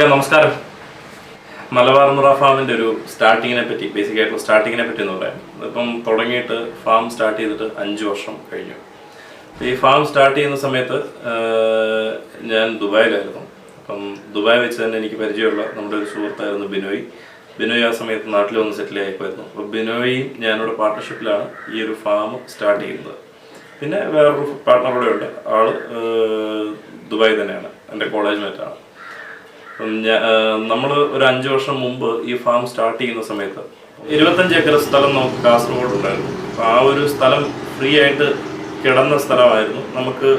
Okay, നമസ്കാരം. മലബാർ മുറ ഫാമിൻ്റെ ഒരു സ്റ്റാർട്ടിങ്ങിനെ പറ്റി, ബേസിക്കായിട്ടുള്ള സ്റ്റാർട്ടിങ്ങിനെ പറ്റി എന്ന് പറയാം. ഇപ്പം തുടങ്ങിയിട്ട് ഫാം സ്റ്റാർട്ട് ചെയ്തിട്ട് 5 വർഷം കഴിഞ്ഞു. ഈ ഫാം സ്റ്റാർട്ട് ചെയ്യുന്ന സമയത്ത് ഞാൻ ദുബായിലായിരുന്നു. അപ്പം ദുബായ് വെച്ച് തന്നെ എനിക്ക് പരിചയമുള്ള നമ്മുടെ ഒരു സുഹൃത്തായിരുന്നു ബിനോയ്. ആ സമയത്ത് നാട്ടിൽ വന്ന് സെറ്റിൽ ആയിപ്പോയിരുന്നു. അപ്പോൾ ബിനോയും ഞാനിവിടെ പാർട്ട്ണർഷിപ്പിലാണ് ഈ ഒരു ഫാം സ്റ്റാർട്ട് ചെയ്യുന്നത്. പിന്നെ വേറൊരു പാർട്ട്ണർ കൂടെ ഉണ്ട്. ആള് ദുബായ് തന്നെയാണ്, എൻ്റെ കോളേജ് മേറ്റാണ്. നമ്മൾ ഒരു 5 വർഷം മുമ്പ് ഈ ഫാം സ്റ്റാർട്ട് ചെയ്യുന്ന സമയത്ത് 25 ഏക്കർ സ്ഥലം നമുക്ക് കാസർഗോഡ് ഉണ്ടായിരുന്നു. അപ്പോൾ ആ ഒരു സ്ഥലം ഫ്രീ ആയിട്ട് കിടന്ന സ്ഥലമായിരുന്നു. നമുക്ക്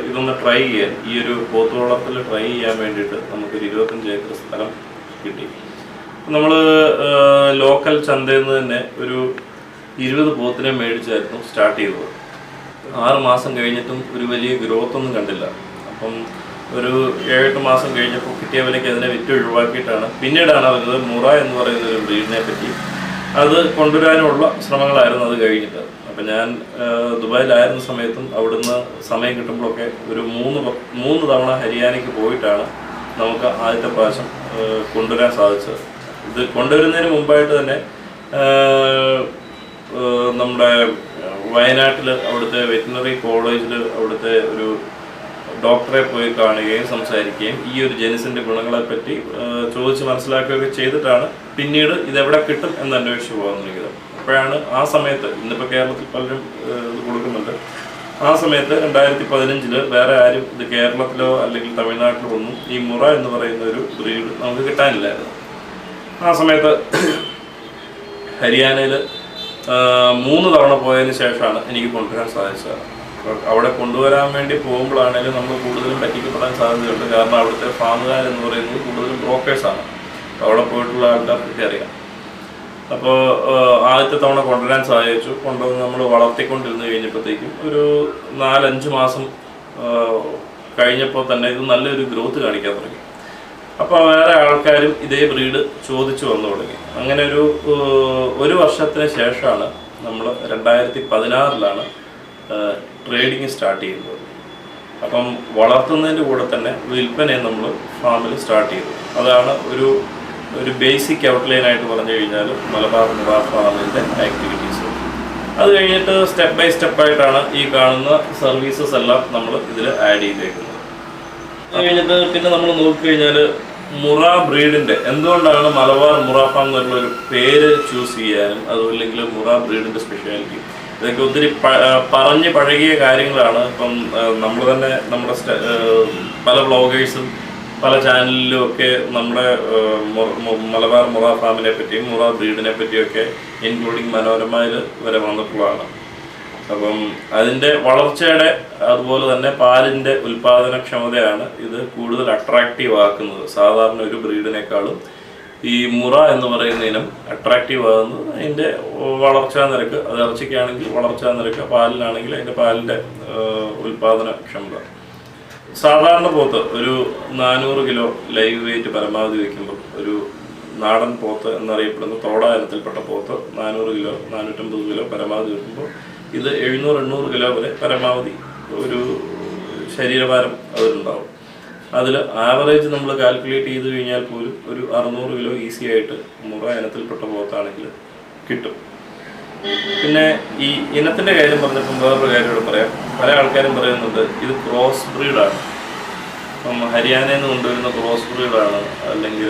ഇതൊന്ന് ട്രൈ ചെയ്യാൻ, ഈ ഒരു പോത്ത് വളർത്തൽ ട്രൈ ചെയ്യാൻ വേണ്ടിയിട്ട് നമുക്കൊരു 25 ഏക്കർ സ്ഥലം കിട്ടി. നമ്മൾ ലോക്കൽ ചന്തയിൽ നിന്ന് തന്നെ ഒരു 20 പോത്തിനെ മേടിച്ചായിരുന്നു സ്റ്റാർട്ട് ചെയ്തത്. 6 മാസം കഴിഞ്ഞിട്ടും ഒരു വലിയ ഗ്രോത്ത് ഒന്നും കണ്ടില്ല. അപ്പം ഒരു 7-8 മാസം കഴിഞ്ഞപ്പോൾ കിട്ടിയ വിലയ്ക്ക് അതിനെ വിറ്റ് ഒഴിവാക്കിയിട്ടാണ് പിന്നീടാണ് അറിഞ്ഞത് മുറ എന്ന് പറയുന്ന ഒരു ബ്രീഡിനെ പറ്റി. അത് കൊണ്ടുവരാനുള്ള ശ്രമങ്ങളായിരുന്നു അത് കഴിഞ്ഞിട്ട്. അപ്പം ഞാൻ ദുബായിലായിരുന്ന സമയത്തും അവിടുന്ന് സമയം കിട്ടുമ്പോഴൊക്കെ ഒരു 3 തവണ ഹരിയാനയ്ക്ക് പോയിട്ടാണ് നമുക്ക് ആദ്യത്തെ പ്രാവശ്യം കൊണ്ടുവരാൻ സാധിച്ചത്. ഇത് കൊണ്ടുവരുന്നതിന് മുമ്പായിട്ട് തന്നെ നമ്മുടെ വയനാട്ടിൽ അവിടുത്തെ വെറ്റിനറി കോളേജിൽ അവിടുത്തെ ഒരു ഡോക്ടറെ പോയി കാണുകയും സംസാരിക്കുകയും ഈ ഒരു ജനുസിൻ്റെ ഗുണങ്ങളെപ്പറ്റി ചോദിച്ച് മനസ്സിലാക്കുകയൊക്കെ ചെയ്തിട്ടാണ് പിന്നീട് ഇതെവിടെ കിട്ടും എന്ന് അന്വേഷിച്ച് പോകാൻ തുടങ്ങിയത്. അപ്പോഴാണ് ആ സമയത്ത്, ഇന്നിപ്പോൾ കേരളത്തിൽ പലരും ഇത് കൊടുക്കുന്നുണ്ട്, ആ സമയത്ത് 2015 വേറെ ആരും ഇത് കേരളത്തിലോ അല്ലെങ്കിൽ തമിഴ്നാട്ടിലോ ഒന്നും ഈ മുറ എന്ന് പറയുന്ന ഒരു ബ്രീഡ് നമുക്ക് കിട്ടാനില്ലായിരുന്നു. ആ സമയത്ത് ഹരിയാനയിൽ 3 തവണ പോയതിന് ശേഷമാണ് എനിക്ക് കൊണ്ടുവരാൻ സാധിച്ചത്. അവിടെ കൊണ്ടുവരാൻ വേണ്ടി പോകുമ്പോഴാണെങ്കിലും നമ്മൾ കൂടുതലും പറ്റിക്കപ്പെടാൻ സാധ്യതയുണ്ട്. കാരണം അവിടുത്തെ ഫാമുകാരെന്ന് പറയുന്നത് കൂടുതലും ബ്രോക്കേഴ്സാണ്. അവിടെ പോയിട്ടുള്ള ആൾക്കാർക്ക് അറിയാം. അപ്പോൾ ആദ്യത്തെ തവണ കൊണ്ടുവരാൻ സാധിച്ചു. കൊണ്ടുവന്ന് നമ്മൾ വളർത്തിക്കൊണ്ടിരുന്ന് കഴിഞ്ഞപ്പോഴത്തേക്കും ഒരു 4-5 മാസം കഴിഞ്ഞപ്പോൾ തന്നെ ഇത് നല്ലൊരു ഗ്രോത്ത് കാണിക്കാൻ തുടങ്ങി. അപ്പോൾ വേറെ ആൾക്കാരും ഇതേ ബ്രീഡ് ചോദിച്ചു വന്നു തുടങ്ങി. അങ്ങനെ ഒരു വർഷത്തിന് ശേഷമാണ് നമ്മൾ 2016 ട്രേഡിങ് സ്റ്റാർട്ട് ചെയ്യുന്നത്. അപ്പം വളർത്തുന്നതിൻ്റെ കൂടെ തന്നെ വിൽപ്പനയും നമ്മൾ ഫാമിൽ സ്റ്റാർട്ട് ചെയ്തു. അതാണ് ഒരു ബേസിക് ഔട്ട്ലൈനായിട്ട് പറഞ്ഞു കഴിഞ്ഞാൽ മലബാർ മുറ ഫാമിൻ്റെ ആക്ടിവിറ്റീസ്. അത് കഴിഞ്ഞിട്ട് സ്റ്റെപ്പ് ബൈ സ്റ്റെപ്പായിട്ടാണ് ഈ കാണുന്ന സർവീസസ് എല്ലാം നമ്മൾ ഇതിൽ ആഡ് ചെയ്തേക്കുന്നത്. അത് കഴിഞ്ഞിട്ട് പിന്നെ നമ്മൾ നോക്കിക്കഴിഞ്ഞാൽ മുറ ബ്രീഡിൻ്റെ എന്തുകൊണ്ടാണ് മലബാർ മുറ ഫാം എന്നുള്ളൊരു പേര് ചൂസ് ചെയ്യാനും അതുമല്ലെങ്കിൽ മുറ ബ്രീഡിൻ്റെ സ്പെഷ്യാലിറ്റി, ഇതൊക്കെ ഒത്തിരി പറഞ്ഞ് പഴകിയ കാര്യങ്ങളാണ്. ഇപ്പം നമ്മൾ തന്നെ നമ്മുടെ പല വ്ളോഗേഴ്സും പല ചാനലിലും ഒക്കെ നമ്മുടെ മലബാർ മുറ ഫാമിനെ പറ്റിയും മുറ ബ്രീഡിനെ പറ്റിയൊക്കെ ഇൻക്ലൂഡിങ് മനോരമയിൽ വരെ വന്നിട്ടുള്ളതാണ്. അപ്പം അതിൻ്റെ വളർച്ചയുടെ അതുപോലെ തന്നെ പാലിൻ്റെ ഉൽപാദനക്ഷമതയാണ് ഇത് കൂടുതൽ അട്രാക്റ്റീവ് ആക്കുന്നത്. സാധാരണ ഒരു ബ്രീഡിനേക്കാളും ഈ മുറ എന്ന് പറയുന്ന ഇനം അട്രാക്റ്റീവ് ആകുന്നത് അതിൻ്റെ വളർച്ചാ നിരക്ക്. അത് ഇറച്ചിക്കാണെങ്കിൽ വളർച്ചാ നിരക്ക്, പാലിനാണെങ്കിൽ അതിൻ്റെ പാലിൻ്റെ ഉൽപാദനക്ഷമത. സാധാരണ പോത്ത് ഒരു 400 കിലോ ലൈവ് വെയിറ്റ് പരമാവധി വയ്ക്കുമ്പോൾ, ഒരു നാടൻ പോത്ത് എന്നറിയപ്പെടുന്ന തോടാ ഇനത്തിൽപ്പെട്ട പോത്ത് 400 കിലോ 450 കിലോ പരമാവധി വയ്ക്കുമ്പോൾ ഇത് 700-800 കിലോ വരെ പരമാവധി ഒരു ശരീരഭാരം അതിലുണ്ടാവും. അതിൽ ആവറേജ് നമ്മൾ കാൽക്കുലേറ്റ് ചെയ്ത് കഴിഞ്ഞാൽ പോലും ഒരു 600 കിലോ ഈസി ആയിട്ട് മുറ ഇനത്തിൽപ്പെട്ട പോത്താണെങ്കിൽ കിട്ടും. പിന്നെ ഈ ഇനത്തിൻ്റെ കാര്യം പറഞ്ഞപ്പോൾ വേറൊരു കാര്യം ഇവിടെ പറയാം. പല ആൾക്കാരും പറയുന്നുണ്ട് ഇത് ക്രോസ് ബ്രീഡാണ്, ഇപ്പം ഹരിയാനയിൽ നിന്ന് കൊണ്ടുവരുന്ന ക്രോസ് ബ്രീഡാണ്, അല്ലെങ്കിൽ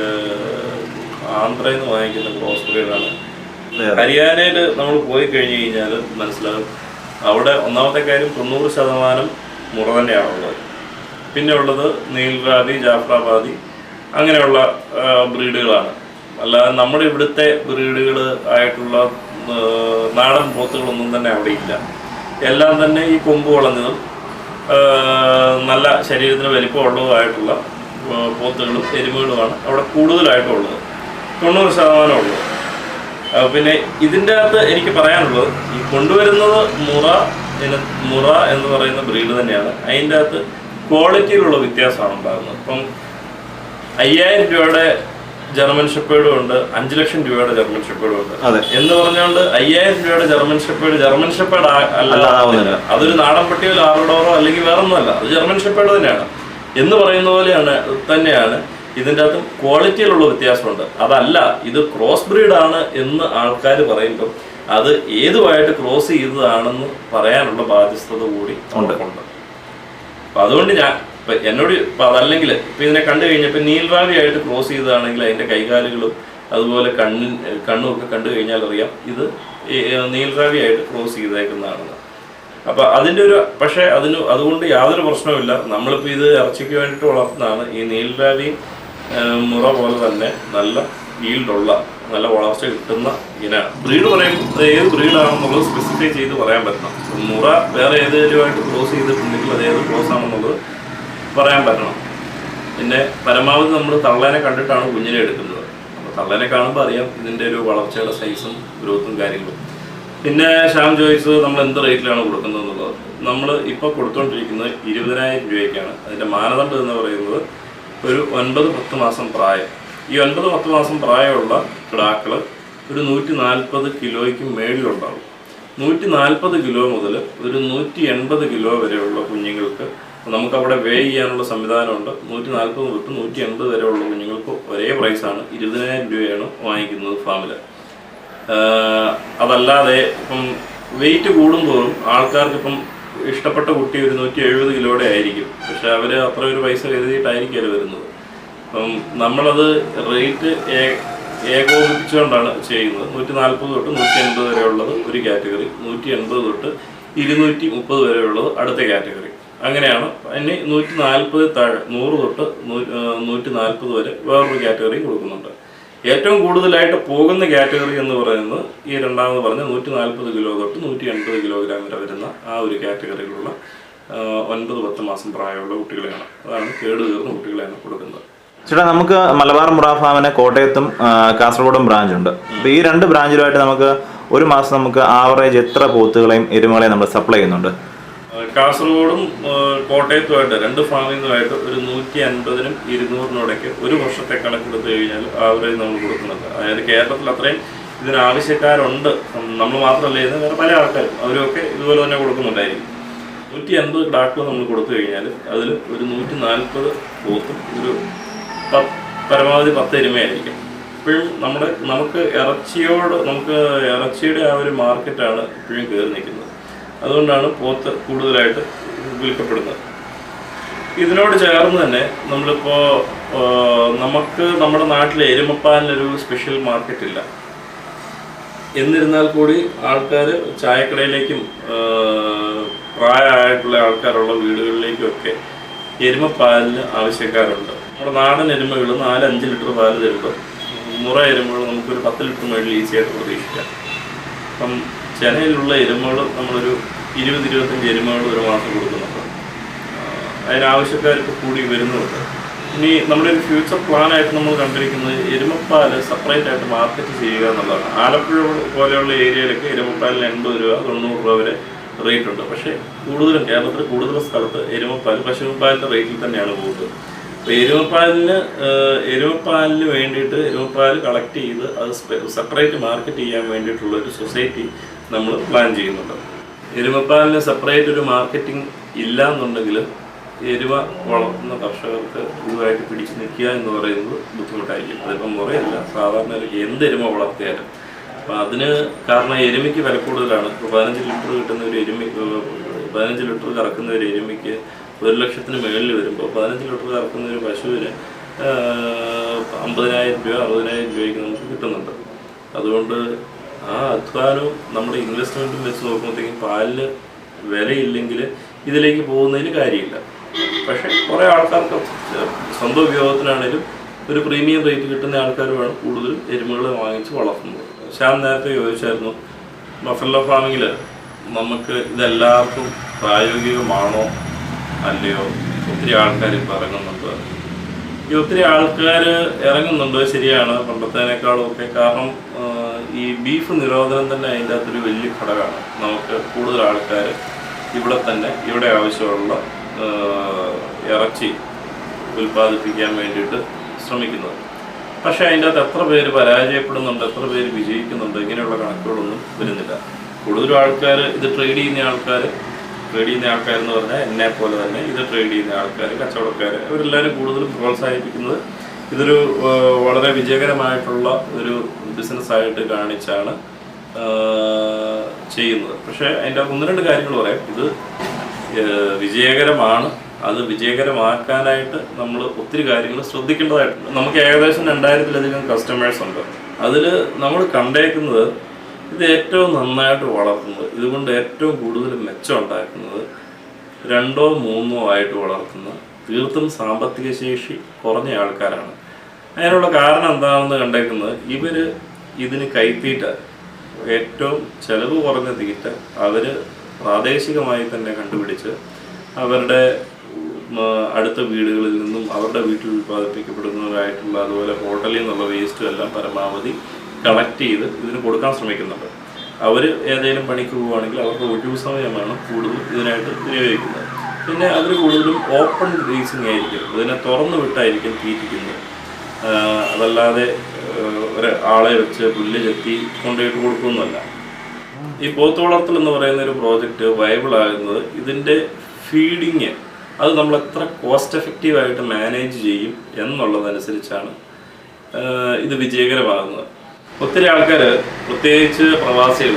ആന്ധ്രയിൽ നിന്ന് വാങ്ങിക്കുന്ന ക്രോസ് ബ്രീഡാണ്. ഹരിയാനയിൽ നമ്മൾ പോയി കഴിഞ്ഞ് കഴിഞ്ഞാൽ മനസ്സിലാകും, അവിടെ ഒന്നാമത്തെ കാര്യം 90% മുറ തന്നെയാണുള്ളത്. പിന്നെ ഉള്ളത് നീൽറാബി, ജാഫ്രാബാദി അങ്ങനെയുള്ള ബ്രീഡുകളാണ്. അല്ലാതെ നമ്മുടെ ഇവിടുത്തെ ബ്രീഡുകൾ ആയിട്ടുള്ള നാടൻ പോത്തുകളൊന്നും തന്നെ അവിടെ ഇല്ല. എല്ലാം തന്നെ ഈ കൊമ്പ് വളഞ്ഞതും നല്ല ശരീരത്തിന് വലിപ്പമുള്ളതുമായിട്ടുള്ള പോത്തുകളും എരുമകളുമാണ് അവിടെ കൂടുതലായിട്ടുള്ളത്, 90% ഉള്ളത്. പിന്നെ ഇതിൻ്റെ അകത്ത് എനിക്ക് പറയാനുള്ളത്, ഈ കൊണ്ടുവരുന്നത് മുറ എന്ന് പറയുന്ന ബ്രീഡ് തന്നെയാണ്. അതിൻ്റെ അകത്ത് ക്വാളിറ്റിയിലുള്ള വ്യത്യാസമാണ് ഉണ്ടാകുന്നത്. ഇപ്പം 5000 രൂപയുടെ ജർമ്മൻ ഷെപ്പേർഡും ഉണ്ട്, 5 ലക്ഷം രൂപയുടെ ജർമ്മൻ ഷെപ്പേർഡും ഉണ്ട്. എന്ന് പറഞ്ഞുകൊണ്ട് 5000 രൂപയുടെ ജർമ്മൻ ഷെപ്പേർഡ് അല്ല, അതൊരു നാടൻ പട്ടിയോ ലാബ്രഡോറോ അല്ലെങ്കിൽ വേറൊന്നുമല്ല, അത് ജർമ്മൻ ഷെപ്പേർഡ് തന്നെയാണ് എന്ന് പറയുന്ന പോലെയാണ് തന്നെയാണ് ഇതിൻ്റെ അകത്ത് ക്വാളിറ്റിയിലുള്ള വ്യത്യാസമുണ്ട്. അതല്ല ഇത് ക്രോസ് ബ്രീഡാണ് എന്ന് ആൾക്കാർ പറയുമ്പോൾ അത് ഏതുമായിട്ട് ക്രോസ് ചെയ്തതാണെന്ന് പറയാനുള്ള ബാധ്യസ്ഥത കൂടി ഉണ്ട്. അപ്പം അതുകൊണ്ട് എന്നോട് അതല്ലെങ്കിൽ ഇപ്പം ഇതിനെ കണ്ടു കഴിഞ്ഞപ്പോൾ നീൽറാവിയായിട്ട് ക്രോസ് ചെയ്തതാണെങ്കിൽ അതിൻ്റെ കൈകാലുകളും അതുപോലെ കണ്ണും ഒക്കെ കണ്ടു കഴിഞ്ഞാൽ അറിയാം ഇത് നീൽറാവിയായിട്ട് ക്രോസ് ചെയ്തേക്കുന്നതാണെന്ന്. അപ്പം അതിൻ്റെ പക്ഷേ അതുകൊണ്ട് യാതൊരു പ്രശ്നവുമില്ല. നമ്മളിപ്പോൾ ഇത് ഇറച്ചിക്ക് വേണ്ടിയിട്ട് വളർത്തുന്നതാണ്. ഈ നീൽറാവി മുറ പോലെ തന്നെ നല്ല ഈൽഡുള്ള നല്ല വളർച്ച കിട്ടുന്ന ഇനമാണ്. ബ്രീഡ് പറയുമ്പോൾ ഏത് ബ്രീഡാണെന്നുള്ളത് സ്പെസിഫൈ ചെയ്ത് പറയാൻ പറ്റണം. മുറ വേറെ ഏതെങ്കിലുമായിട്ട് ക്രോസ് ചെയ്തിട്ടുണ്ടെങ്കിൽ അത് ഏത് ക്രോസ് ആണെന്നുള്ളത് പറയാൻ പറ്റണം. പിന്നെ പരമാവധി നമ്മൾ തള്ളേനെ കണ്ടിട്ടാണ് കുഞ്ഞിനെ എടുക്കുന്നത്. അപ്പോൾ തള്ളേനെ കാണുമ്പോൾ അറിയാം ഇതിൻ്റെ ഒരു വളർച്ചയുടെ സൈസും ഗ്രോത്തും കാര്യങ്ങളും. പിന്നെ ശ്യാം ചോദിച്ചത് നമ്മൾ എന്ത് റേറ്റിലാണ് കൊടുക്കുന്നത് എന്നുള്ളത്. നമ്മൾ ഇപ്പോൾ കൊടുത്തുകൊണ്ടിരിക്കുന്നത് 20,000 രൂപയ്ക്കാണ്. അതിൻ്റെ മാനദണ്ഡം എന്ന് പറയുന്നത് ഒരു 9-10 മാസം പ്രായം. ഈ 9-10 മാസം പ്രായമുള്ള കിടാക്കൾ ഒരു 140 കിലോയ്ക്ക് മേളിലുണ്ടാവും. 140 കിലോ മുതൽ ഒരു 180 കിലോ വരെയുള്ള കുഞ്ഞുങ്ങൾക്ക് നമുക്കവിടെ വേ ചെയ്യാനുള്ള സംവിധാനമുണ്ട്. 140 തൊട്ട് 180 വരെയുള്ള കുഞ്ഞുങ്ങൾക്ക് ഒരേ പ്രൈസാണ്. 20,000 രൂപയാണ് വാങ്ങിക്കുന്നത് ഫാമിൽ. അതല്ലാതെ ഇപ്പം വെയിറ്റ് കൂടുന്തോറും ആൾക്കാർക്ക് ഇപ്പം ഇഷ്ടപ്പെട്ട കുട്ടി ഒരു 170 കിലോയുടെ ആയിരിക്കും. പക്ഷെ അവർ അത്ര ഒരു പൈസ കരുതിയിട്ടായിരിക്കുമല്ലോ വരുന്നത്. അപ്പം നമ്മളത് റേറ്റ് ഏകോപിപ്പിച്ചുകൊണ്ടാണ് ചെയ്യുന്നത്. 140 തൊട്ട് 180 വരെയുള്ളത് ഒരു കാറ്റഗറി, 180 തൊട്ട് 230 വരെയുള്ളത് അടുത്ത കാറ്റഗറി. അങ്ങനെയാണ്. ഇനി 140 താഴെ 100 തൊട്ട് 140 വരെ വേറൊരു കാറ്റഗറിയും കൊടുക്കുന്നുണ്ട്. ഏറ്റവും കൂടുതലായിട്ട് പോകുന്ന കാറ്റഗറി എന്ന് പറയുന്നത് ഈ രണ്ടാമത് പറഞ്ഞ 140 കിലോ തൊട്ട് 180 കിലോഗ്രാം വരെ വരുന്ന ആ ഒരു കാറ്റഗറിയിലുള്ള 9-10 മാസം പ്രായമുള്ള കുട്ടികളെയാണ്. അതാണ് കേടുതീർന്ന കുട്ടികളെയാണ് കൊടുക്കുന്നത്. ചേട്ടാ, നമുക്ക് മലബാർ മുറ ഫാമിന് കോട്ടയത്തും കാസർഗോഡും ബ്രാഞ്ച് ഉണ്ട്. അപ്പോൾ ഈ 2 ബ്രാഞ്ചിലുമായിട്ട് നമുക്ക് ഒരു മാസം നമുക്ക് ആവറേജ് എത്ര പോത്തുകളെയും എരുമകളെയും നമ്മൾ സപ്ലൈ ചെയ്യുന്നുണ്ട്? കാസർഗോഡും കോട്ടയത്തുമായിട്ട് 2 ഫാമിൽ നിന്നുമായിട്ട് ഒരു 150-നും 200-നും ഒരു വർഷത്തെ കണക്കെടുത്ത് കഴിഞ്ഞാൽ ആവറേജ് നമ്മൾ കൊടുക്കുന്നുണ്ട്. അതായത് കേരളത്തിൽ അത്രയും ഇതിന് ആവശ്യക്കാരുണ്ട്. നമ്മൾ മാത്രമല്ല ചെയ്യുന്നത്, വേറെ പല ആൾക്കാരും അവരൊക്കെ ഇതുപോലെ തന്നെ കൊടുക്കുന്നുണ്ടായിരിക്കും. 150 കിടാക്കൾ നമ്മൾ കൊടുത്തു കഴിഞ്ഞാൽ അതിൽ ഒരു 140 പോത്തും ഒരു പരമാവധി 10 എരുമയായിരിക്കും. ഇപ്പോഴും നമുക്ക് ഇറച്ചിയുടെ ആ ഒരു മാർക്കറ്റാണ് ഇപ്പോഴും കയറി നിൽക്കുന്നത്. അതുകൊണ്ടാണ് പോത്ത് കൂടുതലായിട്ട് വിൽക്കപ്പെടുന്നത്. ഇതിനോട് ചേർന്ന് തന്നെ നമ്മളിപ്പോൾ നമുക്ക് നമ്മുടെ നാട്ടിലെ എരുമപ്പാലിനൊരു സ്പെഷ്യൽ മാർക്കറ്റില്ല. എന്നിരുന്നാൽ കൂടി ആൾക്കാർ ചായക്കടയിലേക്കും പ്രായമായിട്ടുള്ള ആൾക്കാരുള്ള വീടുകളിലേക്കുമൊക്കെ എരുമപ്പാലിന് ആവശ്യക്കാരുണ്ട്. നമ്മുടെ നാടൻ എരുമകൾ 4-5 ലിറ്റർ പാല് തരുമ്പോൾ മുറ എരുമകൾ നമുക്കൊരു 10 ലിറ്റർ മേളിൽ ഈസിയായിട്ട് പ്രതീക്ഷിക്കാം. അപ്പം ചെനയിലുള്ള എരുമകൾ നമ്മളൊരു 20-25 എരുമകൾ ഒരു മാസം കൊടുക്കുന്നുണ്ട്. അതിനാവശ്യക്കാർക്ക് കൂടി വരുന്നുണ്ട്. ഇനി നമ്മുടെ ഒരു ഫ്യൂച്ചർ പ്ലാനായിട്ട് നമ്മൾ കണ്ടിരിക്കുന്നത് എരുമപ്പാല് സെപ്പറേറ്റ് ആയിട്ട് മാർക്കറ്റ് ചെയ്യുക എന്നുള്ളതാണ്. ആലപ്പുഴ പോലെയുള്ള ഏരിയയിലൊക്കെ എരുമപ്പാലിന് 80 രൂപ 90 രൂപ വരെ റേറ്റ് ഉണ്ട്. പക്ഷേ കേരളത്തിൽ കൂടുതൽ സ്ഥലത്ത് പശുപ്പാലിൻ്റെ റേറ്റിൽ തന്നെയാണ് പോകുന്നത്. അപ്പോൾ എരുമപ്പാലിന് വേണ്ടിയിട്ട് എരുമപ്പാൽ കളക്ട് ചെയ്ത് അത് സെപ്പറേറ്റ് മാർക്കറ്റ് ചെയ്യാൻ വേണ്ടിയിട്ടുള്ള ഒരു സൊസൈറ്റി നമ്മൾ പ്ലാൻ ചെയ്യുന്നുണ്ട്. എരുമപ്പാലിന് സെപ്പറേറ്റ് ഒരു മാർക്കറ്റിംഗ് ഇല്ല എന്നുണ്ടെങ്കിൽ എരുമ വളർത്തുന്ന കർഷകർക്ക് ഇതുമായിട്ട് പിടിച്ചു നിൽക്കുക എന്ന് പറയുന്നത് ബുദ്ധിമുട്ടായിരിക്കും. അതിപ്പം മുറയല്ല, സാധാരണ എന്ത് എരുമ വളർത്തിയാലും. അപ്പം അതിന് കാരണം എരുമയ്ക്ക് വില കൂടുതലാണ്. ഇപ്പോൾ 15 ലിറ്റർ കിട്ടുന്ന ഒരു 15 ലിറ്റർ കറക്കുന്ന ഒരു എരുമയ്ക്ക് 1 ലക്ഷത്തിന് മുകളിൽ വരുമ്പോൾ 15 ലിറ്റർ കറക്കുന്ന ഒരു പശുവിന് 50,000 രൂപ 60,000 രൂപയ്ക്ക് നമുക്ക് കിട്ടുന്നുണ്ട്. അതുകൊണ്ട് ആ അധ്വാനവും നമ്മുടെ ഇൻവെസ്റ്റ്മെൻറ്റും വെച്ച് നോക്കുമ്പോഴത്തേക്കും പാലിന് വിലയില്ലെങ്കിൽ ഇതിലേക്ക് പോകുന്നതിന് കാര്യമില്ല. പക്ഷേ കുറേ ആൾക്കാർക്ക് സ്വന്തം ഉപയോഗത്തിനാണേലും ഒരു പ്രീമിയം റേറ്റ് കിട്ടുന്ന ആൾക്കാർ വേണം കൂടുതലും എരുമകളെ വാങ്ങിച്ച് വളർത്തുന്നത്. ശ്യാം നേരത്തെ ചോദിച്ചായിരുന്നു, ബഫല്ലോ ഫാമിങ്ങിൽ നമുക്ക് ഇതെല്ലാവർക്കും പ്രായോഗികമാണോ അല്ലയോ? ഒത്തിരി ആൾക്കാർ ഇപ്പോൾ ഇറങ്ങുന്നുണ്ട്. ഒത്തിരി ആൾക്കാർ ഇറങ്ങുന്നുണ്ട്, ശരിയാണ്, പണ്ടത്തേനേക്കാളും ഒക്കെ. കാരണം ഈ ബീഫ് നിരോധനം തന്നെ അതിൻ്റെ അകത്തൊരു വലിയ ഘടകമാണ്. നമുക്ക് കൂടുതൽ ആൾക്കാർ ഇവിടെ ആവശ്യമുള്ള ഇറച്ചി ഉൽപ്പാദിപ്പിക്കാൻ വേണ്ടിയിട്ട് ശ്രമിക്കുന്നത്. പക്ഷേ അതിൻ്റെ അകത്ത് എത്ര പേര് പരാജയപ്പെടുന്നുണ്ട്, എത്ര പേര് വിജയിക്കുന്നുണ്ട്, ഇങ്ങനെയുള്ള കണക്കുകളൊന്നും വരുന്നില്ല. കൂടുതലും ആൾക്കാർ ഇത് ട്രേഡ് ചെയ്യുന്ന ആൾക്കാരെന്ന് പറഞ്ഞാൽ എന്നെ പോലെ തന്നെ ഇത് ട്രേഡ് ചെയ്യുന്ന ആൾക്കാർ, കച്ചവടക്കാർ, അവരെല്ലാവരും കൂടുതലും പ്രോത്സാഹിപ്പിക്കുന്നത് ഇതൊരു വളരെ വിജയകരമായിട്ടുള്ള ഒരു ബിസിനസ്സായിട്ട് കാണിച്ചാണ് ചെയ്യുന്നത്. പക്ഷേ അതിൻ്റെ 1-2 കാര്യങ്ങൾ പറയാം. ഇത് വിജയകരമാണ്. അത് വിജയകരമാക്കാനായിട്ട് നമ്മൾ ഒത്തിരി കാര്യങ്ങൾ ശ്രദ്ധിക്കേണ്ടതായിട്ടുണ്ട്. നമുക്ക് ഏകദേശം 2000-ലധികം കസ്റ്റമേഴ്സ് ഉണ്ട്. അതിൽ നമ്മൾ കണ്ടേക്കുന്നത് ഇത് ഏറ്റവും നന്നായിട്ട് വളർത്തുന്നത്, ഇതുകൊണ്ട് ഏറ്റവും കൂടുതൽ മെച്ചം ഉണ്ടാക്കുന്നത് 2 or 3 ആയിട്ട് വളർത്തുന്ന തീർത്തും സാമ്പത്തിക ശേഷി കുറഞ്ഞ ആൾക്കാരാണ്. അതിനുള്ള കാരണം എന്താണെന്ന് കണ്ടേക്കുന്നത്, ഇവർ ഇതിന് കൈത്തീറ്റ, ഏറ്റവും ചെലവ് കുറഞ്ഞ തീറ്റ അവർ പ്രാദേശികമായി തന്നെ കണ്ടുപിടിച്ച് അവരുടെ അടുത്ത വീടുകളിൽ നിന്നും അവരുടെ വീട്ടിൽ ഉൽപ്പാദിപ്പിക്കപ്പെടുന്നതായിട്ടുള്ള അതുപോലെ ഹോട്ടലിൽ നിന്നുള്ള വേസ്റ്റും എല്ലാം പരമാവധി കളക്ട് ചെയ്ത് ഇതിന് കൊടുക്കാൻ ശ്രമിക്കുന്നുണ്ട്. അവർ ഏതെങ്കിലും പണിക്ക് പോവുകയാണെങ്കിൽ അവർക്ക് ഒഴിവു സമയമാണ് കൂടുതൽ ഇതിനായിട്ട് വിനിയോഗിക്കുന്നത്. പിന്നെ അവർ കൂടുതലും ഓപ്പൺ ഗ്രീസിങ് ആയിരിക്കും, ഇതിനെ തുറന്നു വിട്ടായിരിക്കും തീറ്റിക്കുന്നത്. അതല്ലാതെ ഒരാളെ വെച്ച് പുല്ല് ചെത്തി കൊണ്ടുപോയിട്ട് കൊടുക്കുന്നതല്ല. ഈ പോത്ത് വളർത്തൽ എന്ന് പറയുന്ന ഒരു പ്രോജക്റ്റ് വയബിൾ ആകുന്നത് ഇതിൻ്റെ ഫീഡിങ് അത് നമ്മൾ എത്ര കോസ്റ്റ് എഫക്റ്റീവായിട്ട് മാനേജ് ചെയ്യും എന്നുള്ളതനുസരിച്ചാണ് ഇത് വിജയകരമാകുന്നത്. ഒത്തിരി ആൾക്കാർ, പ്രത്യേകിച്ച് പ്രവാസികൾ,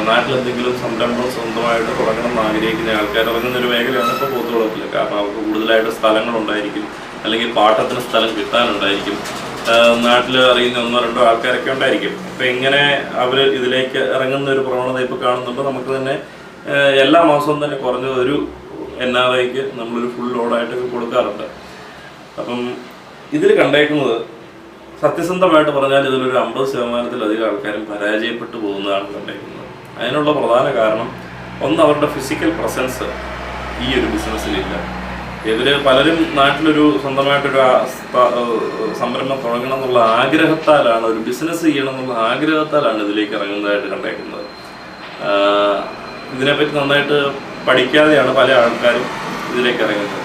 നാട്ടിലെന്തെങ്കിലും സംരംഭം സ്വന്തമായിട്ട് തുടങ്ങണം എന്ന് ആഗ്രഹിക്കുന്ന ആൾക്കാർ ഇറങ്ങുന്ന ഒരു മേഖലയാണ് ഇപ്പോൾ പോത്ത് വളർത്തൽ. കാരണം അവർക്ക് കൂടുതലായിട്ട് സ്ഥലങ്ങളുണ്ടായിരിക്കും, അല്ലെങ്കിൽ പാട്ടത്തിന് സ്ഥലം കിട്ടാനുണ്ടായിരിക്കും, നാട്ടിൽ അറിയുന്ന 1-2 ആൾക്കാരൊക്കെ ഉണ്ടായിരിക്കും. അപ്പം ഇങ്ങനെ അവർ ഇതിലേക്ക് ഇറങ്ങുന്ന ഒരു പ്രവണത ഇപ്പോൾ കാണുന്നുണ്ട്. നമുക്ക് തന്നെ എല്ലാ മാസവും തന്നെ കുറഞ്ഞത് ഒരു NRIക്ക് നമ്മളൊരു ഫുൾ ലോഡായിട്ടൊക്കെ കൊടുക്കാറുണ്ട്. അപ്പം ഇതിൽ കണ്ടേക്കുന്നത് സത്യസന്ധമായിട്ട് പറഞ്ഞാൽ ഇതിലൊരു 50%-ലധികം ആൾക്കാരും പരാജയപ്പെട്ടു പോകുന്നതാണ് കണ്ടേക്കുന്നത്. അതിനുള്ള പ്രധാന കാരണം ഒന്ന്, അവരുടെ ഫിസിക്കൽ പ്രസൻസ് ഈ ഒരു ബിസിനസ്സിലില്ല. ഇവർ പലരും നാട്ടിലൊരു സ്വന്തമായിട്ടൊരു സംരംഭം തുടങ്ങണം എന്നുള്ള ആഗ്രഹത്താലാണ്, ഒരു ബിസിനസ് ചെയ്യണം എന്നുള്ള ആഗ്രഹത്താലാണ് ഇതിലേക്ക് ഇറങ്ങുന്നതായിട്ട് കണ്ടേക്കുന്നത്. ഇതിനെപ്പറ്റി നന്നായിട്ട് പഠിക്കാതെയാണ് പല ആൾക്കാരും ഇതിലേക്ക് ഇറങ്ങുന്നത്.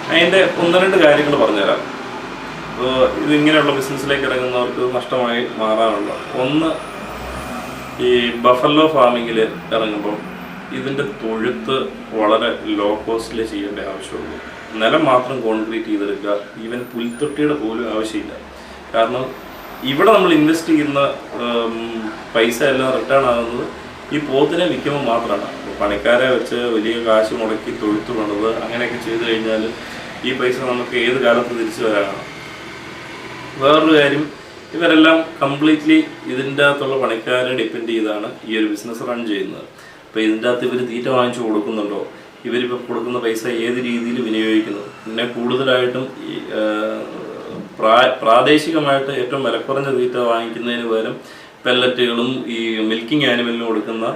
അതിൻ്റെ 1-2 കാര്യങ്ങൾ പറഞ്ഞുതരാം. ഇതിങ്ങനെയുള്ള ബിസിനസ്സിലേക്ക് ഇറങ്ങുന്നവർക്ക് നഷ്ടമായി മാറാനുള്ള ഒന്ന്, ഈ ബഫല്ലോ ഫാമിങ്ങിൽ ഇറങ്ങുമ്പം ഇതിൻ്റെ തൊഴുത്ത് വളരെ ലോ കോസ്റ്റിൽ ചെയ്യേണ്ട ആവശ്യമുള്ളൂ. നിലം മാത്രം കോൺക്രീറ്റ് ചെയ്തെടുക്കുക, ഈവൻ പുൽത്തൊട്ടിയുടെ പോലും ആവശ്യമില്ല. കാരണം ഇവിടെ നമ്മൾ ഇൻവെസ്റ്റ് ചെയ്യുന്ന പൈസ എല്ലാം റിട്ടേൺ ആകുന്നത് ഈ പോത്തിനെ വിൽക്കുമ്പോൾ മാത്രമാണ്. പണിക്കാരെ വെച്ച് വലിയ കാശ് മുടക്കി തൊഴുത്ത് പണിത് അങ്ങനെയൊക്കെ ചെയ്ത് കഴിഞ്ഞാൽ ഈ പൈസ നമുക്ക് ഏത് കാലത്ത് തിരിച്ചു വരാനാണ്. വേറൊരു കാര്യം, ഇവരെല്ലാം കംപ്ലീറ്റ്ലി ഇതിൻ്റെ അകത്തുള്ള പണിക്കാരെ ഡിപ്പെൻഡ് ചെയ്താണ് ഈ ഒരു ബിസിനസ് റൺ ചെയ്യുന്നത്. അപ്പോൾ ഇതിൻ്റെ അകത്ത് ഇവർ തീറ്റ വാങ്ങിച്ചു കൊടുക്കുന്നുണ്ടോ, ഇവരിപ്പോൾ കൊടുക്കുന്ന പൈസ ഏത് രീതിയിൽ വിനിയോഗിക്കുന്നത്, പിന്നെ കൂടുതലായിട്ടും ഈ പ്രാദേശികമായിട്ട് ഏറ്റവും വിലക്കുറഞ്ഞ തീറ്റ വാങ്ങിക്കുന്നതിന് പകരം പെല്ലറ്റുകളും ഈ മിൽക്കിംഗ് ആനിമലിന് കൊടുക്കുന്ന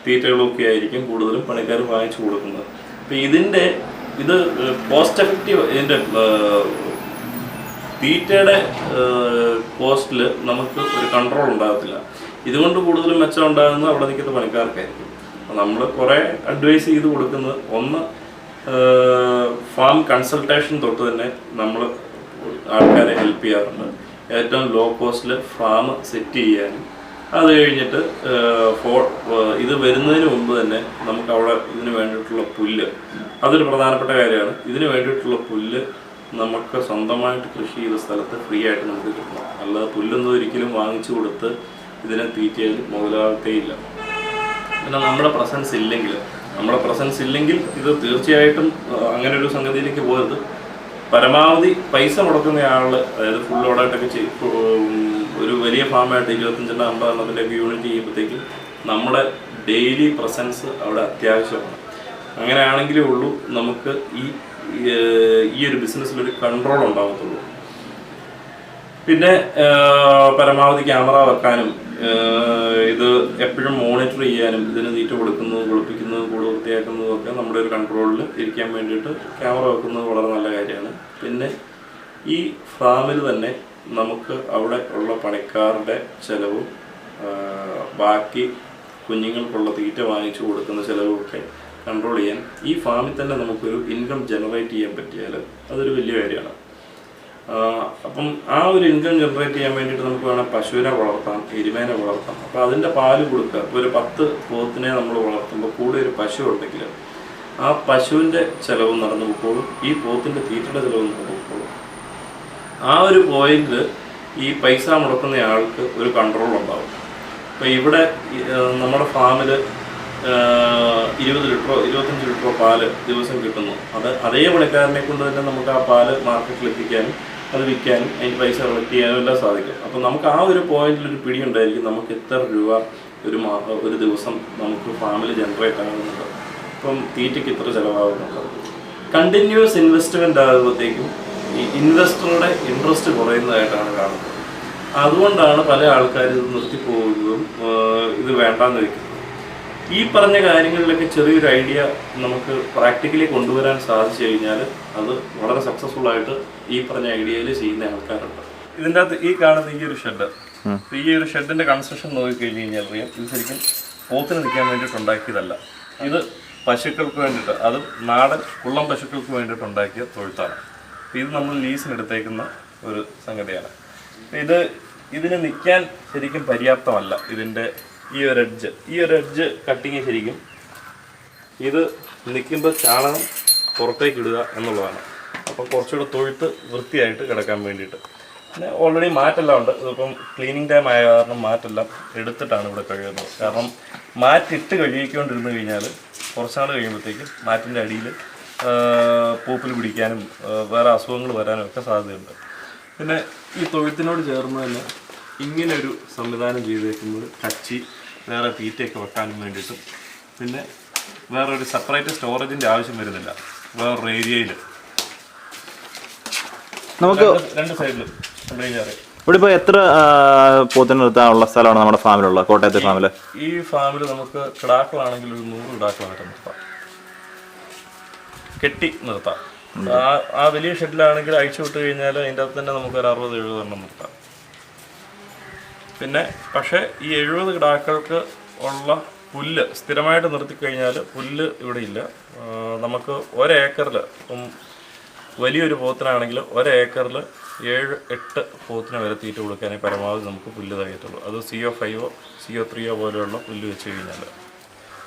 തീറ്റകളൊക്കെ ആയിരിക്കും കൂടുതലും പണിക്കാർ വാങ്ങിച്ചു കൊടുക്കുന്നത്. അപ്പോൾ ഇത് കോസ്റ്റ് എഫക്റ്റീവ്, ഇതിൻ്റെ തീറ്റയുടെ കോസ്റ്റിൽ നമുക്ക് ഒരു കൺട്രോൾ ഉണ്ടാകത്തില്ല. ഇതുകൊണ്ട് കൂടുതലും മെച്ചം ഉണ്ടാകുന്നത് അവിടെ നിൽക്കുന്ന പണിക്കാർക്കായിരിക്കും. നമ്മൾ കുറേ അഡ്വൈസ് ചെയ്ത് കൊടുക്കുന്നത്, ഒന്ന്, ഫാം കൺസൾട്ടേഷൻ തൊട്ട് തന്നെ നമ്മൾ ആൾക്കാരെ ഹെൽപ്പ് ചെയ്യാറുണ്ട്. ഏറ്റവും ലോ കോസ്റ്റിൽ ഫാം സെറ്റ് ചെയ്യാനും, അത് കഴിഞ്ഞിട്ട് ഇത് വരുന്നതിന് മുമ്പ് തന്നെ നമുക്ക് അവിടെ ഇതിന് വേണ്ടിയിട്ടുള്ള പുല്ല്, അതൊരു പ്രധാനപ്പെട്ട കാര്യമാണ്. ഇതിന് വേണ്ടിയിട്ടുള്ള പുല്ല് നമുക്ക് സ്വന്തമായിട്ട് കൃഷി ചെയ്ത സ്ഥലത്ത് ഫ്രീ ആയിട്ട് നമുക്ക് കിട്ടണം. അല്ലാതെ പുല്ലൊന്നും ഒരിക്കലും വാങ്ങിച്ചു കൊടുത്ത് ഇതിനെ തീറ്റയിൽ മുതലാകത്തേയില്ല. പിന്നെ നമ്മുടെ പ്രസൻസ് ഇല്ലെങ്കിൽ ഇത് തീർച്ചയായിട്ടും അങ്ങനെ ഒരു സംഗതിയിലേക്ക് പോയത്. പരമാവധി പൈസ മുടക്കുന്ന ആൾ, അതായത് ഫുൾ ലോഡായിട്ടൊക്കെ ഒരു വലിയ ഫാമായിട്ട് 25-50 യൂണിറ്റ് ചെയ്യുമ്പോഴത്തേക്കും നമ്മുടെ ഡെയിലി പ്രസൻസ് അവിടെ അത്യാവശ്യമാണ്. അങ്ങനെയാണെങ്കിലേ ഉള്ളൂ നമുക്ക് ഈ ഒരു ബിസിനസ്സിലൊരു കൺട്രോൾ ഉണ്ടാകത്തുള്ളൂ. പിന്നെ പരമാവധി ക്യാമറ വെക്കാനും, ഇത് എപ്പോഴും മോണിറ്റർ ചെയ്യാനും, ഇതിന് തീറ്റ കൊടുക്കുന്നതും കുളിപ്പിക്കുന്നതും കൂടെ വൃത്തിയാക്കുന്നതും ഒക്കെ നമ്മുടെ ഒരു കൺട്രോളിൽ ഇരിക്കാൻ വേണ്ടിയിട്ട് ക്യാമറ വെക്കുന്നത് വളരെ നല്ല കാര്യമാണ്. പിന്നെ ഈ ഫാമിൽ തന്നെ നമുക്ക് അവിടെ ഉള്ള പണിക്കാരുടെ ചിലവും ബാക്കി കുഞ്ഞുങ്ങൾക്കുള്ള തീറ്റ വാങ്ങിച്ചു കൊടുക്കുന്ന ചിലവുമൊക്കെ കൺട്രോൾ ചെയ്യാൻ ഈ ഫാമിൽ തന്നെ നമുക്കൊരു ഇൻകം ജനറേറ്റ് ചെയ്യാൻ പറ്റിയാൽ അതൊരു വലിയ കാര്യമാണ്. അപ്പം ആ ഒരു ഇൻകം ജനറേറ്റ് ചെയ്യാൻ വേണ്ടിയിട്ട് നമുക്ക് വേണം പശുവിനെ വളർത്താം, എരുമേനെ വളർത്താം. അപ്പോൾ അതിൻ്റെ പാല് കൊടുക്കുക. ഇപ്പോൾ ഒരു 10 പോത്തിനെ നമ്മൾ വളർത്തുമ്പോൾ കൂടെ ഒരു പശു ഉണ്ടെങ്കിൽ ആ പശുവിൻ്റെ ചിലവും നടന്നു പോയിക്കോളും, ഈ പോത്തിൻ്റെ തീറ്റയുടെ ചിലവും നടന്നു പോയിക്കോളും. ആ ഒരു പോയിന്റിൽ ഈ പൈസ മുടക്കുന്ന ആൾക്ക് ഒരു കൺട്രോൾ ഉണ്ടാവും. അപ്പോൾ ഇവിടെ നമ്മുടെ ഫാമിൽ 20 ലിറ്ററോ 25 ലിറ്ററോ പാല് ദിവസം കിട്ടുന്നു. അതേ പണിക്കാരനെ കൊണ്ട് തന്നെ നമുക്ക് ആ പാല് മാർക്കറ്റിൽ എത്തിക്കാനും അത് വിൽക്കാനും അതിന് പൈസ കളക്ട് ചെയ്യാനും എല്ലാം സാധിക്കും. അപ്പോൾ നമുക്ക് ആ ഒരു പോയിന്റിൽ ഒരു പിടി ഉണ്ടായിരിക്കും, നമുക്ക് എത്ര രൂപ ഒരു ദിവസം നമുക്ക് ഫാമിൽ ജനറേറ്റ് ആകുന്നുണ്ട്, ഇപ്പം തീറ്റയ്ക്ക് ഇത്ര ചിലവാകുന്നുണ്ട്. കണ്ടിന്യൂസ് ഇൻവെസ്റ്റ്മെൻ്റ് ആകുമ്പോഴത്തേക്കും ഈ ഇൻവെസ്റ്ററുടെ ഇൻട്രസ്റ്റ് കുറയുന്നതായിട്ടാണ് കാണുന്നത്. അതുകൊണ്ടാണ് പല ആൾക്കാർ ഇത് നിർത്തിപ്പോകുന്നതും ഇത് വേണ്ടാന്ന് വയ്ക്കുന്നത്. ഈ പറഞ്ഞ കാര്യങ്ങളിലൊക്കെ ചെറിയൊരു ഐഡിയ നമുക്ക് പ്രാക്ടിക്കലി കൊണ്ടുവരാൻ സാധിച്ചു കഴിഞ്ഞാൽ അത് വളരെ സക്സസ്ഫുൾ ആയിട്ട് ഈ പറഞ്ഞ ഐഡിയയിൽ ചെയ്യുന്ന ആൾക്കാരുണ്ട്. ഇതിൻ്റെ അകത്ത് ഈ കാണുന്ന ഈ ഒരു ഷെഡ്, ഈ ഒരു ഷെഡിൻ്റെ കൺസ്ട്രക്ഷൻ നോക്കിക്കഴിഞ്ഞ് കഴിഞ്ഞാൽ അറിയാം, ഇത് ശരിക്കും പോത്തിന് നിൽക്കാൻ വേണ്ടിയിട്ട് ഉണ്ടാക്കിയതല്ല. ഇത് പശുക്കൾക്ക് വേണ്ടിയിട്ട്, അത് നാടൻ കുള്ളം പശുക്കൾക്ക് വേണ്ടിയിട്ട് ഉണ്ടാക്കിയ തൊഴുത്താണ്. ഇത് നമ്മൾ ലീസിനെടുത്തേക്കുന്ന ഒരു സംഗതിയാണ്. ഇതിന് നിൽക്കാൻ ശരിക്കും പര്യാപ്തമല്ല. ഇതിൻ്റെ ഈ ഒരു എഡ്ജ് കട്ടിങ് ശരിക്കും ഇത് നിൽക്കുമ്പോൾ ചാണകം പുറത്തേക്ക് ഇടുക എന്നുള്ളതാണ്. അപ്പം കുറച്ചുകൂടെ തൊഴുത്ത് വൃത്തിയായിട്ട് കിടക്കാൻ വേണ്ടിയിട്ട്. പിന്നെ ഓൾറെഡി മാറ്റെല്ലാം ഉണ്ട്. ഇതിപ്പം ക്ലീനിങ് ടൈം ആയ കാരണം മാറ്റെല്ലാം എടുത്തിട്ടാണ് ഇവിടെ കഴുകുന്നത്. കാരണം മാറ്റിട്ട് കഴുകിക്കൊണ്ടിരുന്നു കഴിഞ്ഞാൽ കുറച്ചാൾ കഴിയുമ്പോഴത്തേക്കും മാറ്റിൻ്റെ അടിയിൽ പൂപ്പിൽ പിടിക്കാനും വേറെ അസുഖങ്ങൾ വരാനും ഒക്കെ സാധ്യതയുണ്ട്. പിന്നെ ഈ തൊഴുത്തിനോട് ചേർന്ന് തന്നെ ഇങ്ങനൊരു സംവിധാനം ചെയ്തേക്കുന്നത് കച്ചി വേറെ തീറ്റയൊക്കെ വെക്കാനും വേണ്ടിയിട്ടും, പിന്നെ വേറൊരു സെപ്പറേറ്റ് സ്റ്റോറേജിൻ്റെ ആവശ്യം വരുന്നില്ല. വേറൊരു ഏരിയയിൽ നമുക്ക് രണ്ട് സൈഡിലും ഇവിടെ ഇപ്പോൾ എത്ര പോത്തിന് നിർത്താനുള്ള സ്ഥലമാണ് നമ്മുടെ ഫാമിലുള്ളത്? കോട്ടയത്തെ ഫാമിൽ ഈ ഫാമിൽ നമുക്ക് കിടാക്കളാണെങ്കിൽ ഒരു 100 കിടാക്കളായിട്ട് നിർത്താം, കെട്ടി നിർത്താം. ആ വലിയ ഷെഡിലാണെങ്കിൽ അഴിച്ചു വിട്ട് കഴിഞ്ഞാൽ അതിൻ്റെ അകത്ത് തന്നെ നമുക്ക് ഒരു 60-70 എണ്ണം നിർത്താം. പിന്നെ പക്ഷേ ഈ 70 കിടാക്കൾക്ക് ഉള്ള പുല്ല് സ്ഥിരമായിട്ട് നിർത്തിക്കഴിഞ്ഞാൽ പുല്ല് ഇവിടെ ഇല്ല. നമുക്ക് ഒരേക്കറിൽ, ഇപ്പം വലിയൊരു പോത്തിനാണെങ്കിൽ ഒരേക്കറിൽ 7-8 പോത്തിനെ വരെ തീറ്റ കൊടുക്കാനേ പരമാവധി നമുക്ക് പുല്ല് തയ്യത്തുള്ളൂ. അത് CO5 CO3 പോലെയുള്ള പുല്ല് വെച്ച് കഴിഞ്ഞാൽ.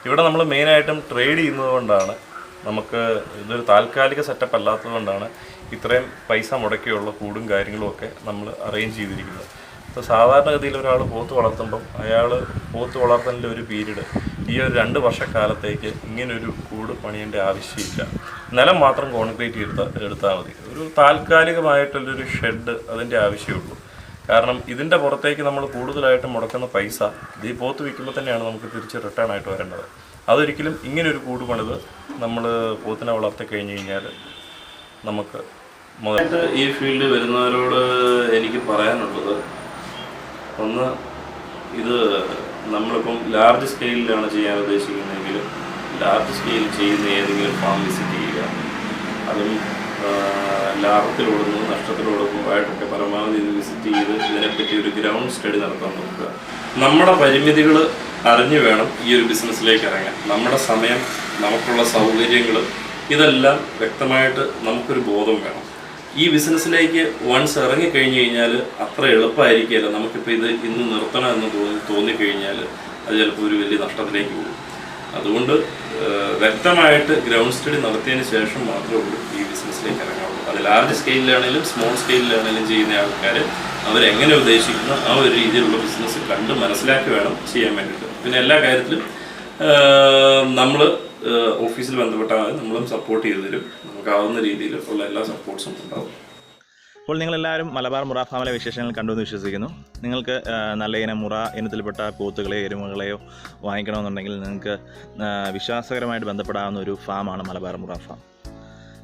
ഇവിടെ നമ്മൾ മെയിനായിട്ടും ട്രേഡ് ചെയ്യുന്നത് കൊണ്ടാണ്, നമുക്ക് ഇതൊരു താൽക്കാലിക സെറ്റപ്പ് അല്ലാത്തത് കൊണ്ടാണ് ഇത്രയും പൈസ മുടക്കിയുള്ള കൂടും കാര്യങ്ങളും ഒക്കെ നമ്മൾ അറേഞ്ച് ചെയ്തിരിക്കുന്നത്. അപ്പോൾ സാധാരണഗതിയിൽ ഒരാൾ പോത്ത് വളർത്തുമ്പം അയാൾ പോത്ത് വളർത്തുന്നതിൻ്റെ ഒരു പീരീഡ് ഈ ഒരു 2 വർഷക്കാലത്തേക്ക് ഇങ്ങനൊരു കൂട് പണിയേണ്ട ആവശ്യമില്ല. നിലം മാത്രം കോൺക്രീറ്റ് എടുത്താൽ മതി. ഒരു താൽക്കാലികമായിട്ടുള്ളൊരു ഷെഡ് അതിൻ്റെ ആവശ്യമുള്ളൂ. കാരണം ഇതിൻ്റെ പുറത്തേക്ക് നമ്മൾ കൂടുതലായിട്ട് മുടക്കുന്ന പൈസ ഈ പോത്ത് വിൽക്കുമ്പോൾ തന്നെയാണ് നമുക്ക് തിരിച്ച് റിട്ടേൺ ആയിട്ട് വരേണ്ടത്. അതൊരിക്കലും ഇങ്ങനൊരു കൂട് പണിത് നമ്മൾ പോത്തിനെ വളർത്തി കഴിഞ്ഞ് കഴിഞ്ഞാൽ നമുക്ക് മുതലായിട്ട് ഈ ഫീൽഡിൽ വരുന്നവരോട് എനിക്ക് പറയാനുള്ളത്, ഒന്ന്, ഇത് നമ്മളിപ്പം ലാർജ് സ്കെയിലിലാണ് ചെയ്യാൻ ഉദ്ദേശിക്കുന്നതെങ്കിൽ ലാർജ് സ്കെയിൽ ചെയ്യുന്ന ഏതെങ്കിലും ഫാം വിസിറ്റ് ചെയ്യുക. അതും ലാഭത്തിലോടുന്നു നഷ്ടത്തിലോടുന്നതായിട്ടൊക്കെ പരമാവധി ഇത് വിസിറ്റ് ചെയ്ത് ഇതിനെപ്പറ്റി ഒരു ഗ്രൗണ്ട് സ്റ്റഡി നടത്താൻ നോക്കുക. നമ്മുടെ പരിമിതികൾ അറിഞ്ഞു വേണം ഈ ഒരു ബിസിനസ്സിലേക്ക് ഇറങ്ങാൻ. നമ്മുടെ സമയം, നമുക്കുള്ള സൗകര്യങ്ങൾ, ഇതെല്ലാം വ്യക്തമായിട്ട് നമുക്കൊരു ബോധം വേണം. ഈ ബിസിനസ്സിലേക്ക് വൺസ് ഇറങ്ങിക്കഴിഞ്ഞ് കഴിഞ്ഞാൽ അത്ര എളുപ്പമായിരിക്കില്ല. നമുക്കിപ്പോൾ ഇത് ഇന്ന് നിർത്തണം എന്ന് തോന്നിക്കഴിഞ്ഞാൽ അത് ചിലപ്പോൾ ഒരു വലിയ നഷ്ടത്തിലേക്ക് പോകും. അതുകൊണ്ട് വ്യക്തമായിട്ട് ഗ്രൗണ്ട് സ്റ്റഡി നടത്തിയതിന് ശേഷം മാത്രമേ ഉള്ളൂ ഈ ബിസിനസ്സിലേക്ക് ഇറങ്ങാവുള്ളൂ. അത് ലാർജ് സ്കെയിലിലാണെങ്കിലും സ്മോൾ സ്കെയിലിലാണെങ്കിലും ചെയ്യുന്ന ആൾക്കാർ അവരെങ്ങനെ ഉദ്ദേശിക്കുന്ന ആ ഒരു രീതിയിലുള്ള ബിസിനസ് കണ്ട് മനസ്സിലാക്കി വേണം ചെയ്യാൻ വേണ്ടിയിട്ട്. പിന്നെ എല്ലാ കാര്യത്തിലും നമ്മൾ ഓഫീസിൽ ബന്ധപ്പെട്ടാൽ നമ്മളും സപ്പോർട്ട് ചെയ്തു തരും. നമുക്കാവുന്ന രീതിയിൽ ഉള്ള എല്ലാ സപ്പോർട്ട്സും ഉണ്ടാവും. അപ്പോൾ നിങ്ങളെല്ലാവരും മലബാർ മുറ ഫാമിലെ വിശേഷങ്ങൾ കണ്ടുവെന്ന് വിശ്വസിക്കുന്നു. നിങ്ങൾക്ക് നല്ല ഇനം മുറ ഇനത്തിൽപ്പെട്ട പോത്തുകളെയോ എരുമകളെയോ വാങ്ങിക്കണമെന്നുണ്ടെങ്കിൽ നിങ്ങൾക്ക് വിശ്വാസകരമായിട്ട് ബന്ധപ്പെടാവുന്ന ഒരു ഫാമാണ് മലബാർ മുറ ഫാം.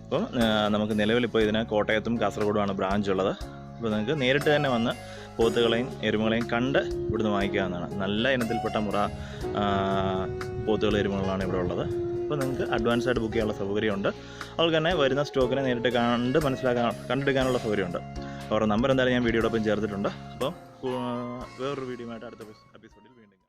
അപ്പോൾ നമുക്ക് നിലവിലിപ്പോൾ ഇതിന് കോട്ടയത്തും കാസർഗോഡുമാണ് ബ്രാഞ്ച് ഉള്ളത്. അപ്പോൾ നിങ്ങൾക്ക് നേരിട്ട് തന്നെ വന്ന് പോത്തുകളെയും എരുമകളെയും കണ്ട് ഇവിടുന്ന് വാങ്ങിക്കാവുന്നതാണ്. നല്ല ഇനത്തിൽപ്പെട്ട മുറ പോത്തുകൾ എരുമകളാണ് ഇവിടെ ഉള്ളത്. അപ്പോൾ നിങ്ങൾക്ക് അഡ്വാൻസ് ആയിട്ട് ബുക്ക് ചെയ്യാനുള്ള സൗകര്യമുണ്ട്. അതുപോലെ തന്നെ വരുന്ന സ്റ്റോക്കിനെ നേരിട്ട് കണ്ടെടുക്കാനുള്ള സൗകര്യമുണ്ട്. അവരുടെ നമ്പർ എന്തായാലും ഞാൻ വീഡിയോടൊപ്പം ചേർത്തിട്ടുണ്ട്. അപ്പോൾ വേറൊരു വീഡിയോ ആയിട്ട് അടുത്ത എപ്പിസോഡ്